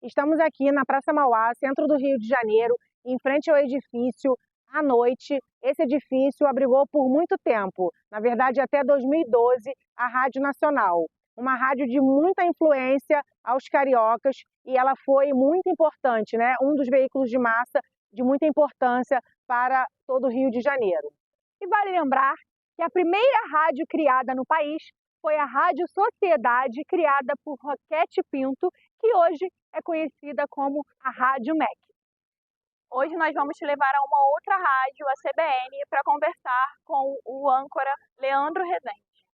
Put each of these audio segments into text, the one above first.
Estamos aqui na Praça Mauá, centro do Rio de Janeiro, em frente ao edifício à noite. Esse edifício abrigou por muito tempo, na verdade até 2012, a Rádio Nacional. Uma rádio de muita influência aos cariocas e ela foi muito importante, né? Um dos veículos de massa de muita importância para todo o Rio de Janeiro. E vale lembrar que a primeira rádio criada no país foi a Rádio Sociedade, criada por Roquete Pinto, que hoje é conhecida como a Rádio MEC. Hoje nós vamos te levar a uma outra rádio, a CBN, para conversar com o âncora Leandro Rezende.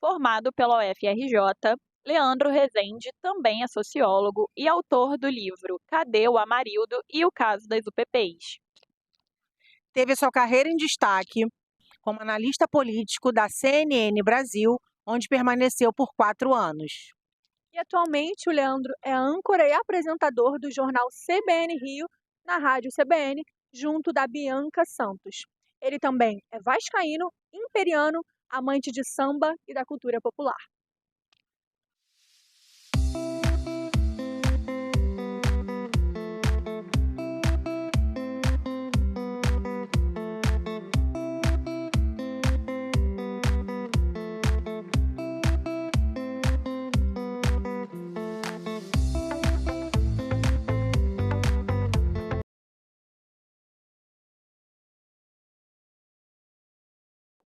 Formado pela UFRJ, Leandro Rezende também é sociólogo e autor do livro Cadê o Amarildo e o Caso das UPPs. Teve sua carreira em destaque como analista político da CNN Brasil, onde permaneceu por 4 anos. E atualmente o Leandro é âncora e apresentador do jornal CBN Rio, na Rádio CBN, junto da Bianca Santos. Ele também é vascaíno, imperiano, amante de samba e da cultura popular.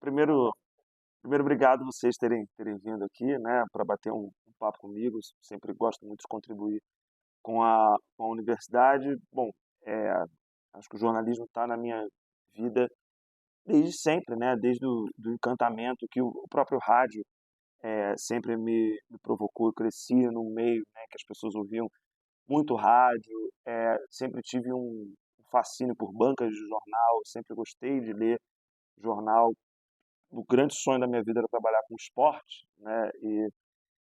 Primeiro, obrigado vocês terem vindo aqui, né, para bater um papo comigo. Sempre gosto muito de contribuir com a universidade. Bom, acho que o jornalismo está na minha vida desde sempre, né, desde do encantamento que o próprio rádio sempre me provocou. Eu cresci num meio, né, que as pessoas ouviam muito rádio. Sempre tive um fascínio por bancas de jornal, sempre gostei de ler jornal. O grande sonho da minha vida era trabalhar com esporte, né? E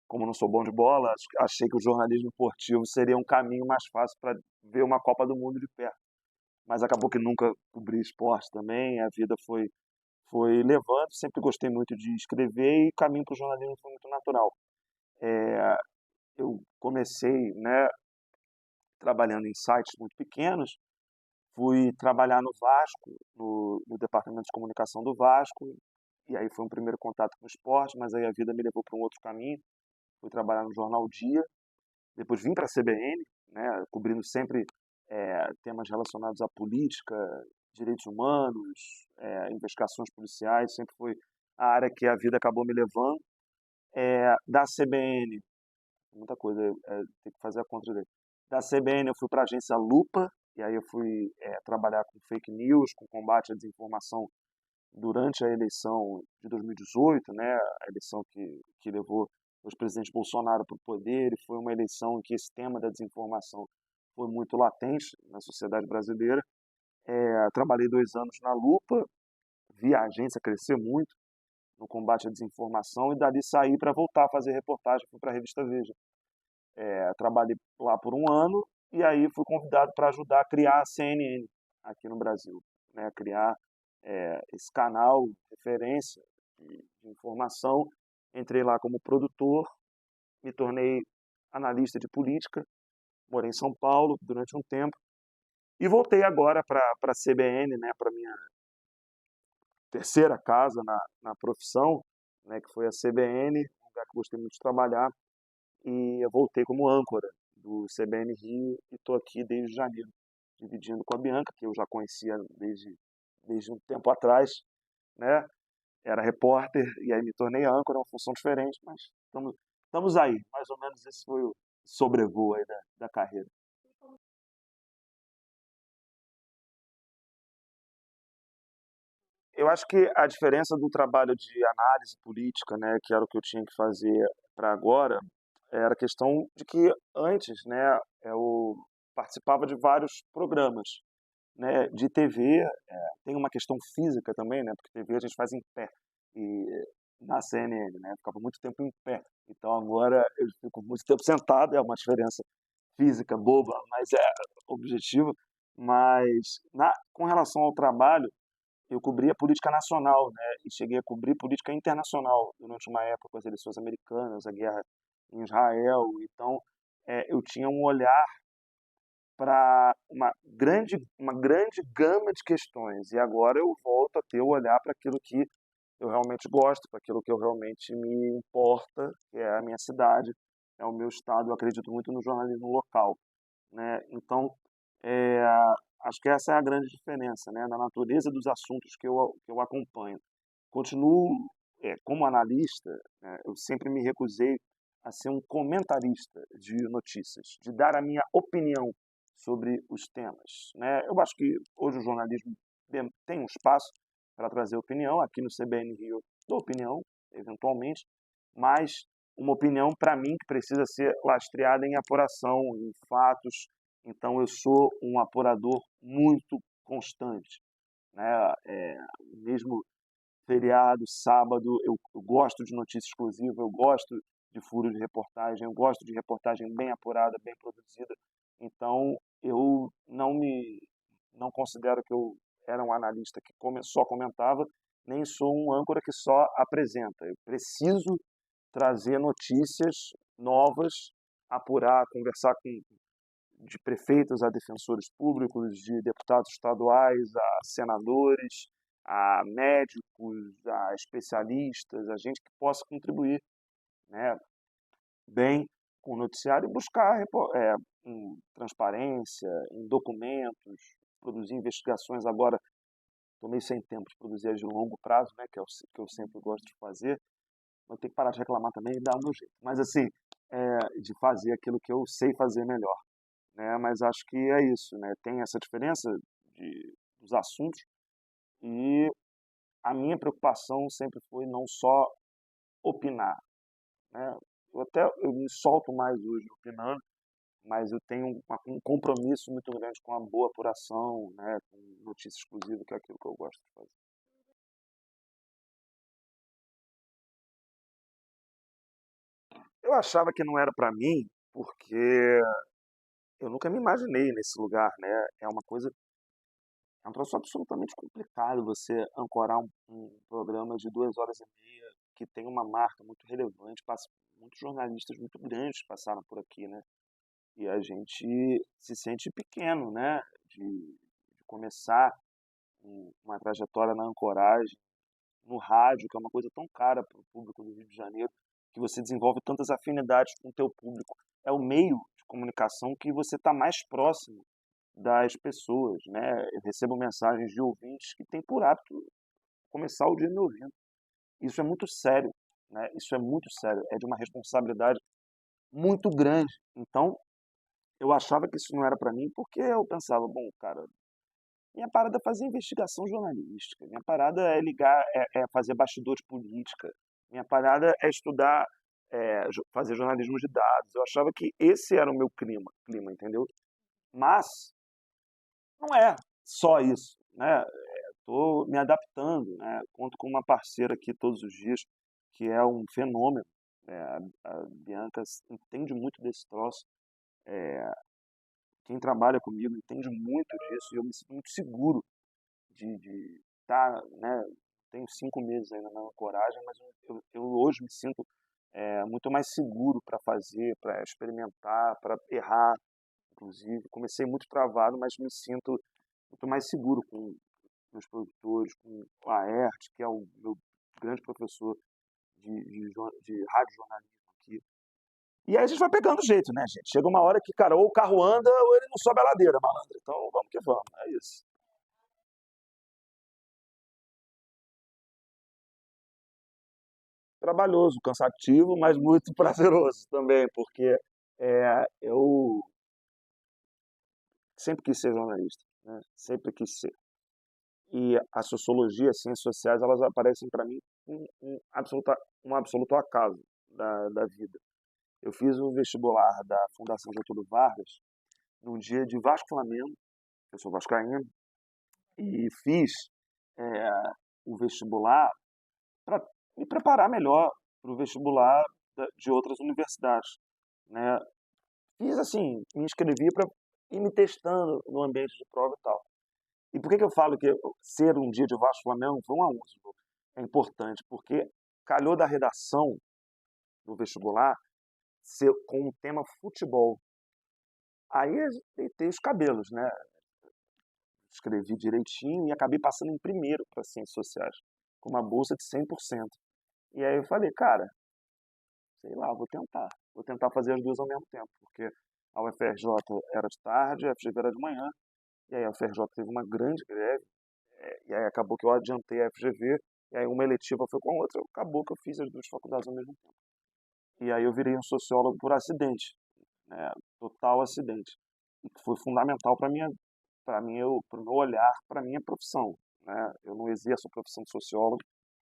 como não sou bom de bola, achei que o jornalismo esportivo seria um caminho mais fácil para ver uma Copa do Mundo de perto. Mas acabou que nunca cobri esporte também, a vida foi levando, sempre gostei muito de escrever e o caminho para o jornalismo foi muito natural. Eu comecei, né, trabalhando em sites muito pequenos, fui trabalhar no Vasco, no departamento de comunicação do Vasco, e aí foi um primeiro contato com o esporte, mas aí a vida me levou para um outro caminho. Fui trabalhar no Jornal Dia, depois vim para a CBN, né, cobrindo sempre temas relacionados à política, direitos humanos, investigações policiais, sempre foi a área que a vida acabou me levando. Da CBN, muita coisa, tem que fazer a conta dele. Da CBN eu fui para a agência Lupa, e aí eu fui trabalhar com fake news, com combate à desinformação durante a eleição de 2018, né, a eleição que levou o ex-presidente Bolsonaro para o poder, e foi uma eleição em que esse tema da desinformação foi muito latente na sociedade brasileira. Trabalhei 2 anos na Lupa, vi a agência crescer muito no combate à desinformação, e dali saí para voltar a fazer reportagem, fui para a revista Veja. Trabalhei lá por 1 ano, e aí fui convidado para ajudar a criar a CNN aqui no Brasil, né, criar esse canal de referência de informação. Entrei lá como produtor, me tornei analista de política, morei em São Paulo durante um tempo e voltei agora para a CBN, né, para minha terceira casa na profissão, né, que foi a CBN, um lugar que gostei muito de trabalhar, e eu voltei como âncora do CBN Rio e estou aqui desde janeiro, dividindo com a Bianca, que eu já conhecia desde um tempo atrás, né? Era repórter e aí me tornei âncora, uma função diferente, mas estamos aí. Mais ou menos esse foi o sobrevoo aí da carreira. Eu acho que a diferença do trabalho de análise política, né, que era o que eu tinha que fazer para agora, era a questão de que antes, né, eu participava de vários programas, né, de TV. Tem uma questão física também, né, porque TV a gente faz em pé, e na CNN, né, eu ficava muito tempo em pé, então agora eu fico muito tempo sentado. É uma diferença física boba, mas é objetivo. Mas com relação ao trabalho, eu cobria política nacional, né, e cheguei a cobrir política internacional durante uma época, com as eleições americanas, a guerra em Israel. Então eu tinha um olhar para uma grande gama de questões. E agora eu volto a ter o olhar para aquilo que eu realmente gosto, para aquilo que eu realmente me importa, que é a minha cidade, é o meu estado. Eu acredito muito no jornalismo local, né? Então, é, acho que essa é a grande diferença, né? Na natureza dos assuntos que eu acompanho. Continuo, como analista, né, eu sempre me recusei a ser um comentarista de notícias, de dar a minha opinião sobre os temas, né? Eu acho que hoje o jornalismo tem um espaço para trazer opinião. Aqui no CBN Rio, dou opinião, eventualmente, mas uma opinião, para mim, que precisa ser lastreada em apuração, em fatos. Então, eu sou um apurador muito constante, né? Mesmo feriado, sábado, eu gosto de notícia exclusiva, eu gosto de furo de reportagem, eu gosto de reportagem bem apurada, bem produzida. Então, eu não considero que eu era um analista que só comentava, nem sou um âncora que só apresenta. Eu preciso trazer notícias novas, apurar, conversar de prefeitos a defensores públicos, de deputados estaduais a senadores, a médicos, a especialistas, a gente que possa contribuir, né, bem com o noticiário e buscar em transparência, em documentos, produzir investigações. Agora, estou meio sem tempo de produzir as de longo prazo, né, que é o que eu sempre gosto de fazer. Vou ter que parar de reclamar também e dar o meu jeito. Mas, assim, de fazer aquilo que eu sei fazer melhor, né? Mas acho que é isso, né? Tem essa diferença dos assuntos, e a minha preocupação sempre foi não só opinar, né? Eu me solto mais hoje opinando, mas eu tenho um compromisso muito grande com a boa apuração, né? Com notícia exclusiva, que é aquilo que eu gosto de fazer. Eu achava que não era para mim, porque eu nunca me imaginei nesse lugar, né? É um troço absolutamente complicado você ancorar um programa de 2 horas e meia que tem uma marca muito relevante. Muitos jornalistas muito grandes passaram por aqui, né? E a gente se sente pequeno, né? De começar uma trajetória na ancoragem, no rádio, que é uma coisa tão cara para o público do Rio de Janeiro, que você desenvolve tantas afinidades com o teu público. É o meio de comunicação que você está mais próximo das pessoas, né? Eu recebo mensagens de ouvintes que têm por hábito começar o dia me ouvindo. Isso é muito sério, né? Isso é muito sério, é de uma responsabilidade muito grande. Então, eu achava que isso não era para mim, porque eu pensava, bom, cara, minha parada é fazer investigação jornalística, minha parada é é fazer bastidor de política, minha parada é estudar, fazer jornalismo de dados. Eu achava que esse era o meu clima, entendeu? Mas não é só isso, né? Estou me adaptando, né? Conto com uma parceira aqui todos os dias, que é um fenômeno. A Bianca entende muito desse troço. É, quem trabalha comigo entende muito disso, e eu me sinto muito seguro de estar, né? Tenho 5 meses ainda na coragem, mas eu hoje me sinto muito mais seguro para fazer, para experimentar, para errar, inclusive. Comecei muito travado, mas me sinto muito mais seguro com meus produtores, com o Aert, que é o meu grande professor de rádio jornalismo aqui. E aí a gente vai pegando jeito, né, gente? Chega uma hora que, cara, ou o carro anda ou ele não sobe a ladeira, malandro. Então vamos que vamos, é isso. Trabalhoso, cansativo, mas muito prazeroso também, porque eu sempre quis ser jornalista, né? Sempre quis ser. E a sociologia, as ciências sociais, elas aparecem para mim um absoluto acaso da vida. Eu fiz o vestibular da Fundação Getúlio Vargas num dia de Vasco-Flamengo, eu sou vascaíno, e fiz é, o vestibular para me preparar melhor para o vestibular de outras universidades, né? Fiz assim, me inscrevi para ir me testando no ambiente de prova e tal. E por que eu falo que ser um dia de Vasco-Flamengo foi uma honra? É importante, porque calhou da redação do vestibular com o tema futebol. Aí eu deitei os cabelos, né? Escrevi direitinho e acabei passando em primeiro para Ciências Sociais, com uma bolsa de 100%. E aí eu falei, cara, sei lá, vou tentar. Vou tentar fazer as duas ao mesmo tempo, porque a UFRJ era de tarde, a FGV era de manhã, e aí a UFRJ teve uma grande greve, e aí acabou que eu adiantei a FGV, e aí uma eletiva foi com a outra, acabou que eu fiz as duas faculdades ao mesmo tempo. E aí eu virei um sociólogo por acidente, né? Total acidente. E que foi fundamental para para o meu olhar, para minha profissão, né? Eu não exerço a profissão de sociólogo,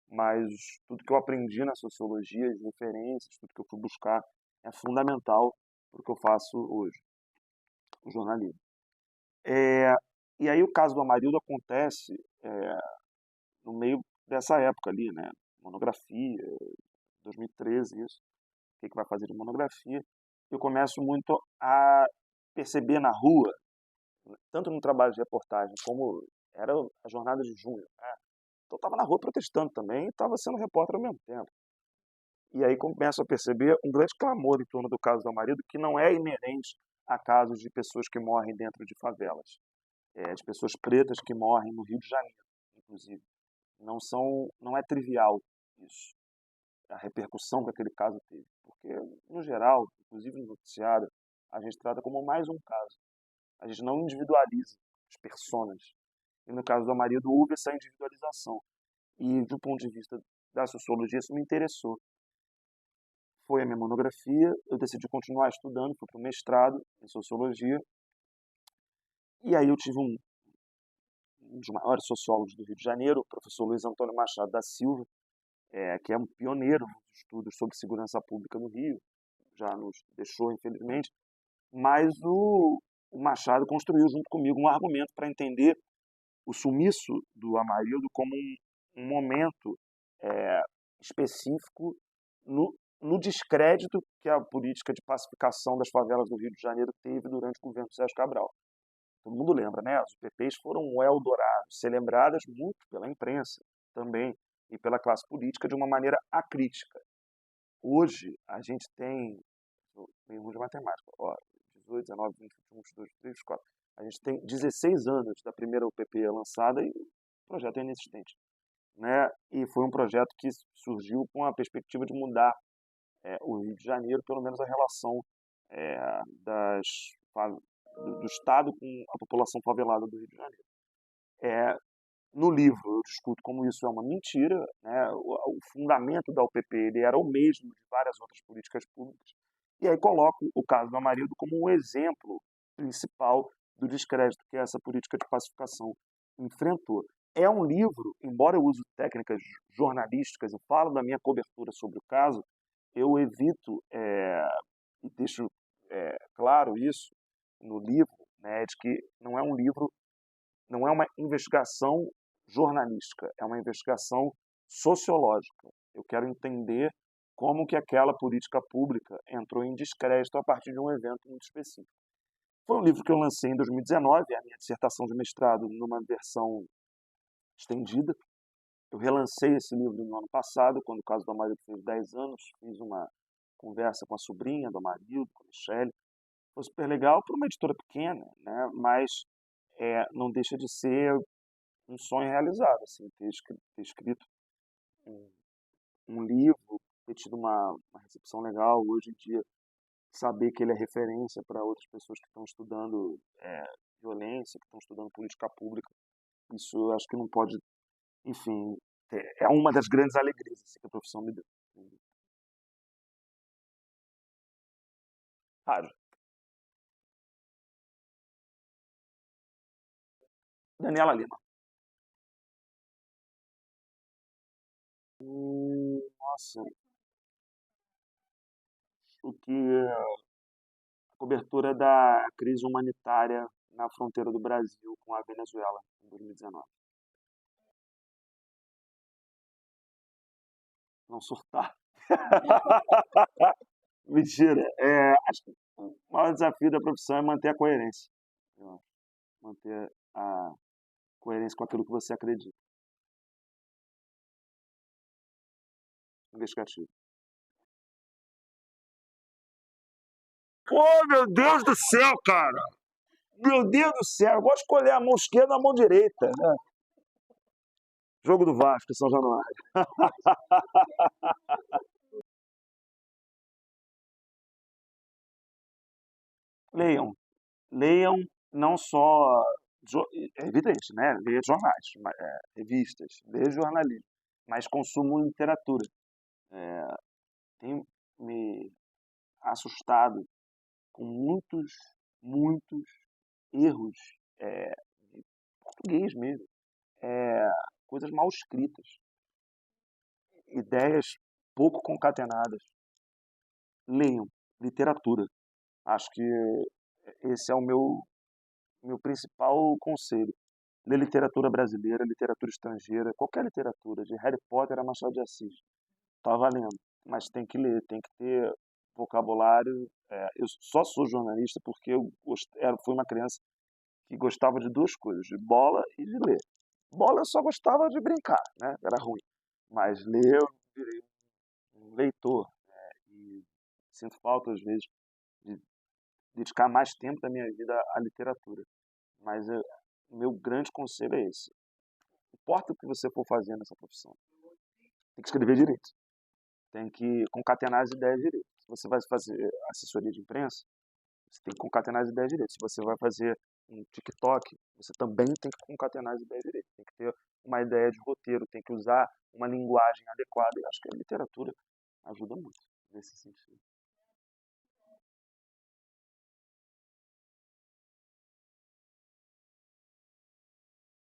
mas tudo que eu aprendi na sociologia, as referências, tudo que eu fui buscar é fundamental para o que eu faço hoje, o jornalismo. E aí o caso do Amarildo acontece no meio dessa época ali, né? Monografia, 2013, isso. O que vai fazer de monografia? Eu começo muito a perceber na rua, tanto no trabalho de reportagem, como era a jornada de junho, né? Então eu estava na rua protestando também e estava sendo repórter ao mesmo tempo. E aí começo a perceber um grande clamor em torno do caso do Amarildo, que não é inerente a casos de pessoas que morrem dentro de favelas. De pessoas pretas que morrem no Rio de Janeiro, inclusive. Não é trivial isso, a repercussão que aquele caso teve. Porque, no geral, inclusive no noticiário, a gente trata como mais um caso. A gente não individualiza as personas. E no caso do Amarildo houve essa individualização. E, do ponto de vista da sociologia, isso me interessou. Foi a minha monografia, eu decidi continuar estudando, fui para o mestrado em sociologia. E aí eu tive um dos maiores sociólogos do Rio de Janeiro, o professor Luiz Antônio Machado da Silva, que é um pioneiro nos estudos sobre segurança pública no Rio, já nos deixou, infelizmente, mas o Machado construiu junto comigo um argumento para entender o sumiço do Amarildo como um momento específico no descrédito que a política de pacificação das favelas do Rio de Janeiro teve durante o governo Sérgio Cabral. Todo mundo lembra, né? As UPPs foram um Eldorado, celebradas muito pela imprensa também e pela classe política de uma maneira acrítica. Hoje, a gente tem, bem ruim de matemática, 18, 19, 20, 21, 22, 23, 24. A gente tem 16 anos da primeira UPP lançada e o projeto é inexistente, né? E foi um projeto que surgiu com a perspectiva de mudar o Rio de Janeiro, pelo menos a relação do Estado com a população favelada do Rio de Janeiro. No livro eu discuto como isso é uma mentira, né? O fundamento da UPP ele era o mesmo de várias outras políticas públicas, e aí coloco o caso do Amarildo como um exemplo principal do descrédito que essa política de pacificação enfrentou. É um livro, embora eu use técnicas jornalísticas e falo da minha cobertura sobre o caso, eu evito, e deixo claro isso no livro, né, de que não é um livro, não é uma investigação jornalística, é uma investigação sociológica. Eu quero entender como que aquela política pública entrou em descrédito a partir de um evento muito específico. Foi um livro que eu lancei em 2019, a minha dissertação de mestrado numa versão estendida. Eu relancei esse livro no ano passado, quando o caso do Amarildo fez 10 anos, fiz uma conversa com a sobrinha do Amarildo, com a Michelle. Foi super legal para uma editora pequena, né? Mas não deixa de ser um sonho realizado, assim, ter escrito um livro, ter tido uma recepção legal. Hoje em dia, saber que ele é referência para outras pessoas que estão estudando violência, que estão estudando política pública, isso eu acho que não pode, enfim, é uma das grandes alegrias assim, que a profissão me deu. Rádio. Daniela Lima. Nossa, o que a cobertura da crise humanitária na fronteira do Brasil com a Venezuela em 2019. Não surtar. Mentira. Acho que o maior desafio da profissão é manter a coerência. Manter a coerência com aquilo que você acredita. Investigativo. Pô, meu Deus do céu, cara! Meu Deus do céu, eu gosto de escolher a mão esquerda e a mão direita, né? Jogo do Vasco em São Januário. Leiam, leiam não só, é evidente, né? Leia jornais, revistas, leia jornalismo, mas consumam literatura. Tenho me assustado com muitos erros de português mesmo, coisas mal escritas, ideias pouco concatenadas. Leiam literatura. Acho que esse é o meu principal conselho. Ler literatura brasileira, literatura estrangeira, qualquer literatura, de Harry Potter a Machado de Assis. Tá valendo. Mas tem que ler, tem que ter vocabulário. Eu só sou jornalista porque fui uma criança que gostava de duas coisas, de bola e de ler. Bola eu só gostava de brincar, né? Era ruim. Mas ler eu virei um leitor. E sinto falta, às vezes, de dedicar mais tempo da minha vida à literatura. Mas o meu grande conselho é esse. Não importa o que você for fazer nessa profissão, tem que escrever direito. Tem que concatenar as ideias direito. Se você vai fazer assessoria de imprensa, você tem que concatenar as ideias direito. Se você vai fazer um TikTok, você também tem que concatenar as ideias direito. Tem que ter uma ideia de roteiro, tem que usar uma linguagem adequada. E acho que a literatura ajuda muito nesse sentido.